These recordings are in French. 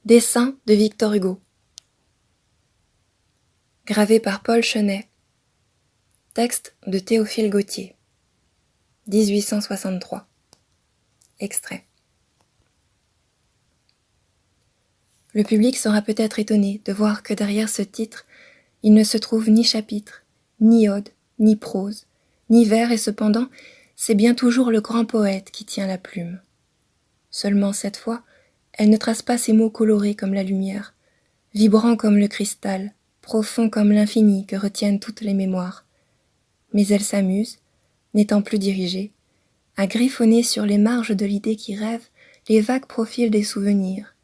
Dessin de Victor Hugo. Gravé par Paul Chenet. Texte de Théophile Gautier. 1863. Extrait. Le public sera peut-être étonné de voir que derrière ce titre, il ne se trouve ni chapitre, ni ode, ni prose, ni vers, et cependant, c'est bien toujours le grand poète qui tient la plume. Seulement cette fois, elle ne trace pas ces mots colorés comme la lumière, vibrants comme le cristal, profonds comme l'infini que retiennent toutes les mémoires. Mais elle s'amuse, n'étant plus dirigée, à griffonner sur les marges de l'idée qui rêve les vagues profils des souvenirs,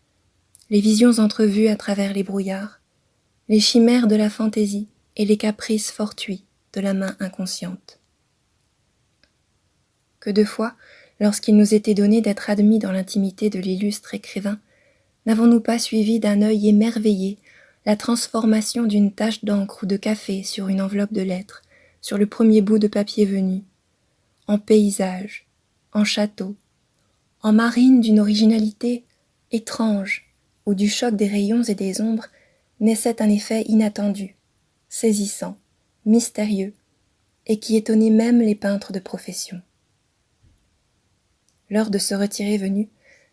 les visions entrevues à travers les brouillards, les chimères de la fantaisie et les caprices fortuits de la main inconsciente. Que de fois, lorsqu'il nous était donné d'être admis dans l'intimité de l'illustre écrivain, n'avons-nous pas suivi d'un œil émerveillé la transformation d'une tache d'encre ou de café sur une enveloppe de lettres, sur le premier bout de papier venu, en paysage, en château, en marine d'une originalité étrange, où du choc des rayons et des ombres naissait un effet inattendu, saisissant, mystérieux, et qui étonnait même les peintres de profession. L'heure de se retirer venue,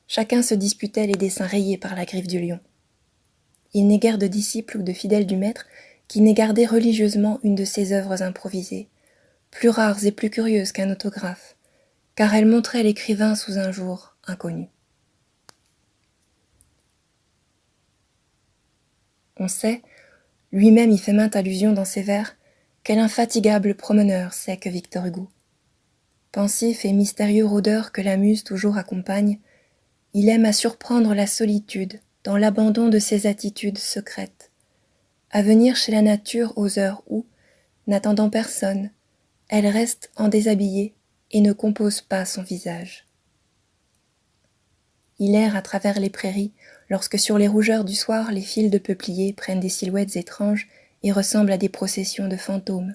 chacun se disputait les dessins rayés par la griffe du lion. Il n'est guère de disciples ou de fidèles du maître qui n'ait gardé religieusement une de ses œuvres improvisées, plus rares et plus curieuses qu'un autographe, car elles montraient l'écrivain sous un jour inconnu. On sait, lui-même y fait mainte allusion dans ses vers, quel infatigable promeneur c'est que Victor Hugo. Pensif et mystérieux rôdeur que la muse toujours accompagne, il aime à surprendre la solitude dans l'abandon de ses attitudes secrètes, à venir chez la nature aux heures où, n'attendant personne, elle reste en déshabillé et ne compose pas son visage. Il erre à travers les prairies lorsque sur les rougeurs du soir les fils de peupliers prennent des silhouettes étranges et ressemblent à des processions de fantômes.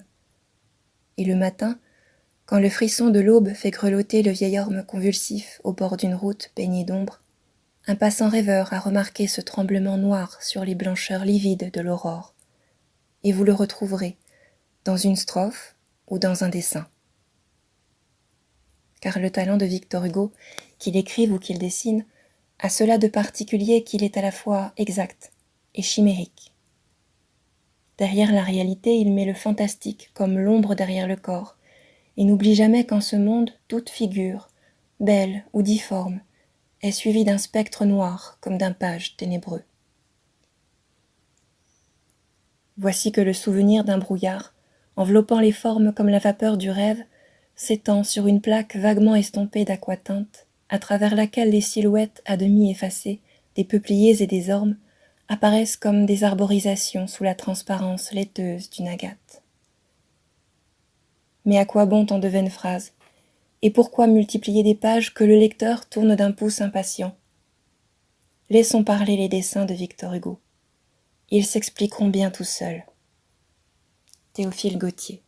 Et le matin, quand le frisson de l'aube fait grelotter le vieil orme convulsif au bord d'une route baignée d'ombre, un passant rêveur a remarqué ce tremblement noir sur les blancheurs livides de l'aurore, et vous le retrouverez dans une strophe ou dans un dessin. Car le talent de Victor Hugo, qu'il écrive ou qu'il dessine, a cela de particulier qu'il est à la fois exact et chimérique. Derrière la réalité, il met le fantastique comme l'ombre derrière le corps, et n'oublie jamais qu'en ce monde, toute figure, belle ou difforme, est suivie d'un spectre noir comme d'un page ténébreux. Voici que le souvenir d'un brouillard, enveloppant les formes comme la vapeur du rêve, s'étend sur une plaque vaguement estompée d'aquatinte, à travers laquelle les silhouettes à demi effacées des peupliers et des ormes apparaissent comme des arborisations sous la transparence laiteuse d'une agate. Mais à quoi bon tant de vaines phrases? Et pourquoi multiplier des pages que le lecteur tourne d'un pouce impatient? Laissons parler les dessins de Victor Hugo. Ils s'expliqueront bien tout seuls. Théophile Gautier.